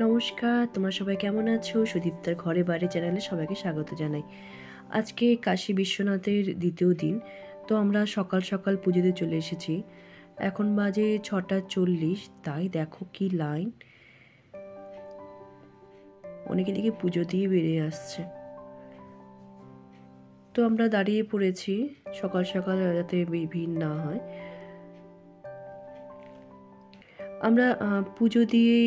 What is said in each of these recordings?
নমস্কার, তোমরা সবাই কেমন আছো? সুদীপ্তার ঘরে বাড়ি চ্যানেলে সবাইকে স্বাগত জানাই। আজকে কাশী বিশ্বনাথের দ্বিতীয় দিন। তো আমরা সকাল সকাল পুজোতে চলে এসেছি। এখন বাজে 6:40, তাই দেখো কি লাইন। অনেকে দেখি পুজো দিয়ে বেরিয়ে আসছে। তো আমরা দাঁড়িয়ে পড়েছি সকাল সকাল, যাতে ভিড় না হয়। আমরা পুজো দিয়ে,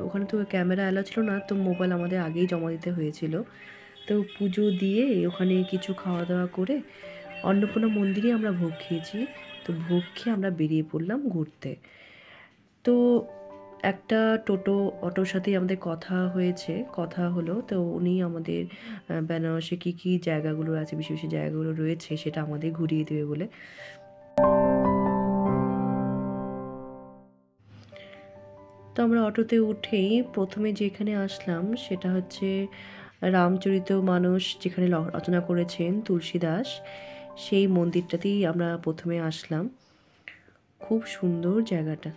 ওখানে তো ক্যামেরা অ্যালাউ ছিল না, তো মোবাইল আমাদের আগেই জমা দিতে হয়েছিল। তো পুজো দিয়ে ওখানে কিছু খাওয়া দাওয়া করে অন্নপূর্ণা মন্দিরে আমরা ভোগ খেয়েছি। তো ভোগ খেয়ে আমরা বেরিয়ে পড়লাম ঘুরতে। তো একটা টোটো অটোর সাথেই আমাদের কথা হলো। তো উনি আমাদের বেনারসে কী কী জায়গাগুলো আছে, বিশেষ বিশেষ জায়গাগুলো রয়েছে, সেটা আমাদের ঘুরিয়ে দেবে বলে। তো আমরা অটোতে উঠেই প্রথমে যেখানে আসলাম সেটা হচ্ছে রামচরিতমানস, যেখানে রচনা করেছেন তুলসীদাস, সেই মন্দিরটাতেই আমরা প্রথমে আসলাম। খুব সুন্দর জায়গাটা।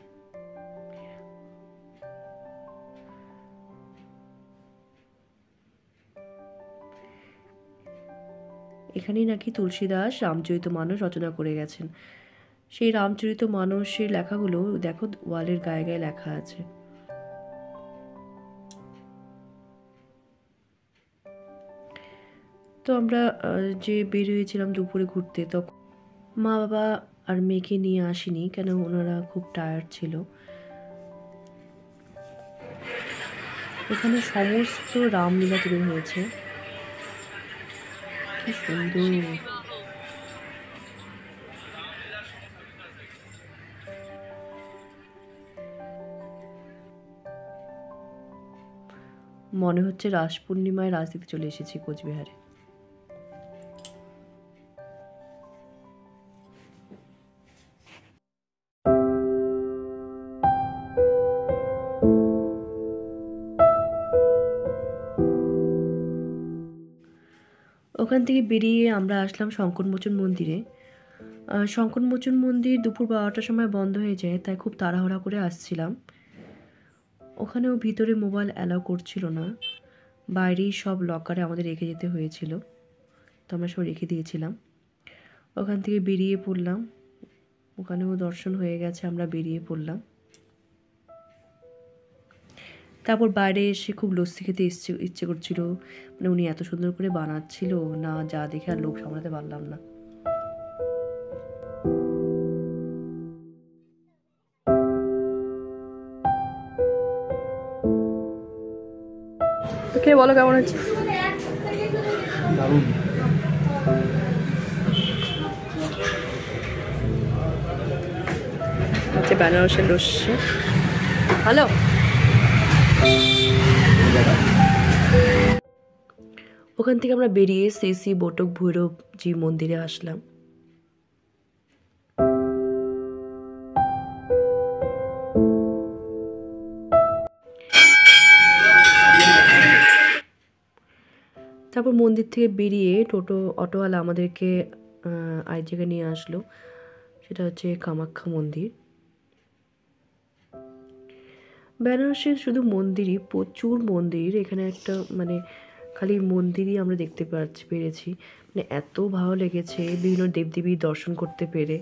এখানেই নাকি তুলসীদাস রামচরিতমানস রচনা করে গেছেন। সেই রামচরিতমানসের লেখাগুলো দেখো, ওয়ালের গায়ে গায়ে লেখা আছে। তো আমরা যে বের হয়েছিলাম দুপুরে ঘুরতে, তখন মা বাবা আর মেয়েকে নিয়ে আসিনি, কেন ওনারা খুব টায়ার্ড ছিল। এখানে সমস্ত রামলীলা তুলে হয়েছে, কি সুন্দর। মনে হচ্ছে রাস পূর্ণিমায় রাস দিতে চলে এসেছি কোচবিহারে। ওখান থেকে বেরিয়ে আমরা আসলাম শঙ্করমোচন মন্দিরে। শঙ্করমোচন মন্দির দুপুর 12টার সময় বন্ধ হয়ে যায়, তাই খুব তাড়াহুড়া করে আসছিলাম। ওখানেও ভিতরে মোবাইল অ্যালাউ করছিল না, বাইরেই সব লকারে আমাদের রেখে যেতে হয়েছিল। তো আমরা সব রেখে দিয়েছিলাম। ওখান থেকে বেরিয়ে পড়লাম, ওখানেও দর্শন হয়ে গেছে, আমরা বেরিয়ে পড়লাম। তারপর বাইরে এসে খুব লস্যি খেতে ইচ্ছে করছিল, মানে উনি এত সুন্দর করে বানাচ্ছিল না, যা দেখে আর লোভ সামলাতে পারলাম না। কে বলো কেমন হচ্ছে? হচ্ছে বেনারসের লস্যি। হ্যালো। ওখান থেকে আমরা বেরিয়ে শ্রী বটক ভৈরবজি মন্দিরে আসলাম। তারপর মন্দির থেকে বেরিয়ে অটোওয়ালা আমাদেরকে আরেক জায়গায় নিয়ে আসলো, সেটা হচ্ছে কামাখ্যা মন্দির। বেনারসে শুধু মন্দিরই, প্রচুর মন্দির। এখানে একটা মানে খালি মন্দিরই আমরা দেখতে পেরেছি, মানে এত ভালো লেগেছে বিভিন্ন দেবদেবীর দর্শন করতে পেরে।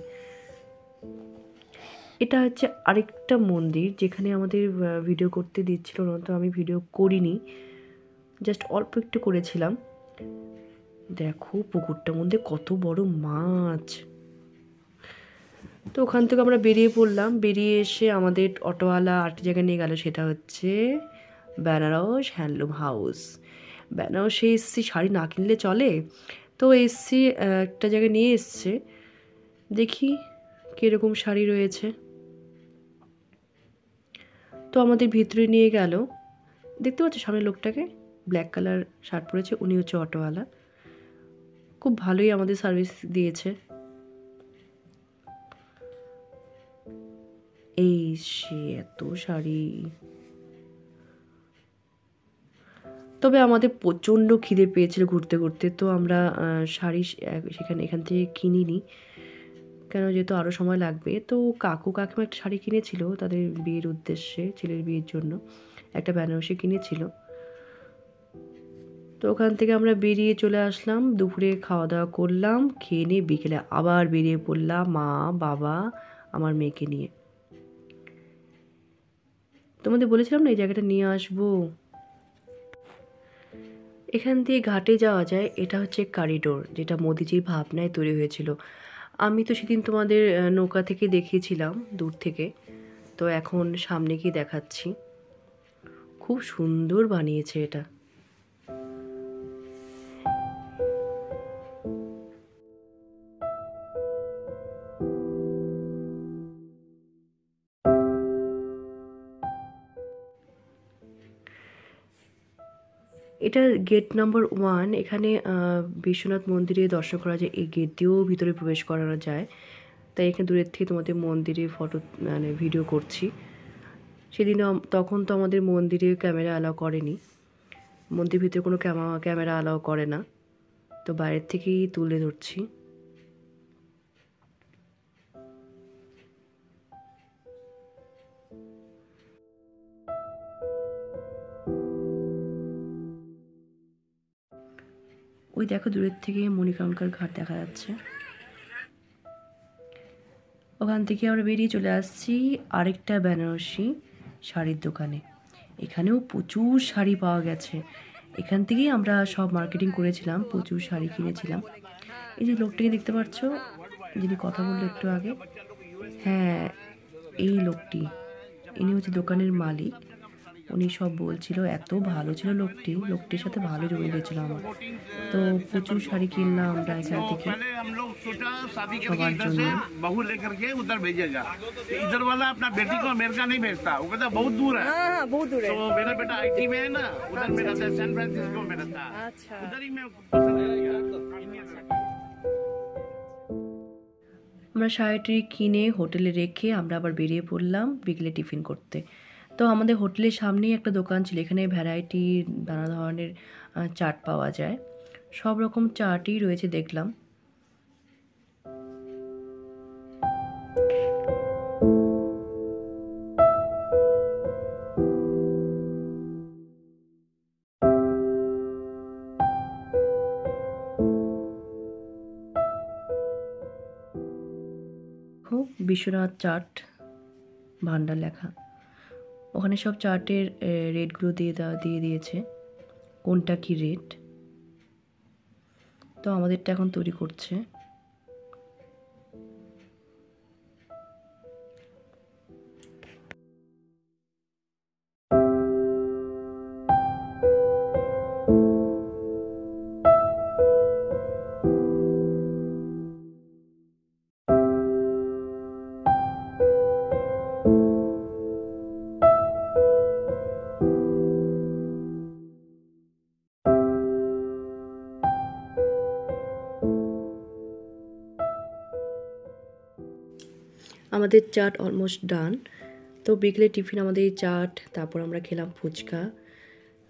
এটা হচ্ছে আরেকটা মন্দির যেখানে আমাদের ভিডিও করতে দিচ্ছিল না, তো আমি ভিডিও করিনি, জাস্ট অল্প একটু করেছিলাম। দেখো পুকুরটার মধ্যে কত বড় মাছ। তো ওখান থেকে আমরা বেরিয়ে পড়লাম। বেরিয়ে এসে আমাদের অটোওয়ালা আরেকটা জায়গায় নিয়ে গেল, সেটা হচ্ছে বেনারস হ্যান্ডলুম হাউস। বেনারসে এসছি, শাড়ি না কিনলে চলে, তো এসছি, একটা জায়গায় নিয়ে এসছে, দেখি কীরকম শাড়ি রয়েছে। তো আমাদের ভিতরে নিয়ে গেল। দেখতে পাচ্ছ সামনে লোকটাকে, ব্ল্যাক কালার শার্ট পরেছে, উনি হচ্ছে অটোওয়ালা। খুব ভালোই আমাদের সার্ভিস দিয়েছে। এই সে এত শাড়ি। তবে আমাদের প্রচণ্ড খিদে পেয়েছিল ঘুরতে ঘুরতে, তো আমরা শাড়ি এখান থেকে কিনিনি, কেন যেহেতু আরও সময় লাগবে। তো কাকু কাকিমা একটা শাড়ি কিনেছিল তাদের বিয়ের উদ্দেশ্যে, ছেলের বিয়ের জন্য, একটা বেনারসি কিনেছিল। তো ওখান থেকে আমরা বেরিয়ে চলে আসলাম, দুপুরে খাওয়া দাওয়া করলাম, খেয়ে নিয়ে বিকেলে আবার বেরিয়ে পড়লাম মা, বাবা, আমার মেয়েকে নিয়ে। তোমাদের বলেছিলাম না এই জায়গাটা নিয়ে আসবো। এখান দিয়ে ঘাটে যাওয়া যায়, এটা হচ্ছে করিডোর, যেটা মোদিজির ভাবনায় তৈরি হয়েছিল। আমি তো সেদিন তোমাদের নৌকা থেকে দেখিয়েছিলাম দূর থেকে, তো এখন সামনে গিয়ে দেখাচ্ছি। খুব সুন্দর বানিয়েছে এটা। এটা গেট নাম্বার 1। এখানে বিশ্বনাথ মন্দিরে দর্শন করা যায়, এই গেট দিয়েও ভিতরে প্রবেশ করানো যায়। তাই এখানে দূরের থেকে তোমাদের মন্দিরে ফটো মানে ভিডিও করছি। সেদিন তখন তো আমাদের মন্দিরে ক্যামেরা অ্যালাউ করেনি, মন্দির ভিতরে কোনো ক্যামেরা অ্যালাউ করে না, তো বাইরের থেকেই তুলে ধরছি। ওই দেখো দূরের থেকে মণিকঙ্কার ঘাট দেখা যাচ্ছে। ওখান থেকে আমরা বেরিয়ে চলে আসছি আরেকটা বেনারসি শাড়ির দোকানে। এখানেও প্রচুর শাড়ি পাওয়া গেছে। এখান থেকেই আমরা সব মার্কেটিং করেছিলাম, প্রচুর শাড়ি কিনেছিলাম। এই যে লোকটাকে দেখতে পাচ্ছ, যিনি কথা বললো একটু আগে, হ্যাঁ এই লোকটি, ইনি হচ্ছে দোকানের মালিক। উনি সব বলছিল, এত ভালো ছিল লোকটির সাথে ভালো জমে গেছিলো আমার। তো প্রচুর শাড়ি কিনলাম আমরা এখান থেকে সবার জন্য। बहू लेकर के उधर भेजेगा, इधर वाला अपना बेटी को अमेरिका नहीं भेजता, वो कहता बहुत दूर है। बहुत दूर है। तो मेरा बेटा आईटी में है ना, उधर में रहता है, सैन फ्रांसिस्को में रहता है। अच्छा। उधर ही मैं पसंद किया। আমরা শাড়িটি কিনে হোটেলে রেখে আমরা আবার বেরিয়ে পড়লাম বিকেলে টিফিন করতে। তো আমাদের হোটেলের সামনেই একটা দোকান ছিল, এখানে ভ্যারাইটি নানা ধরনের চাট পাওয়া যায়, সব রকম চাটই রয়েছে দেখলাম। খুব বিশ্বনাথ চাট ভান্ডার লেখা, ওখানে সব চার্টের রেটগুলো দিয়ে দিয়েছে, কোনটা কি রেট। তো আমাদেরটা এখন তৈরি করছে। আমাদের চাট অলমোস্ট ডান। তো বিকেলে টিফিন আমাদের চাট, তারপর আমরা খেলাম ফুচকা।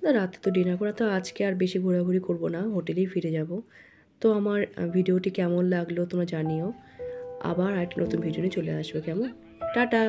রাতে তো ডিনার করা, তো আজকে আর বেশি ঘোরাঘুরি করব না, হোটেলেই ফিরে যাব। তো আমার ভিডিওটি কেমন লাগলো তোমরা জানিও। আবার একটা নতুন ভিডিও নিয়ে চলে আসবো, কেমন? টাটা।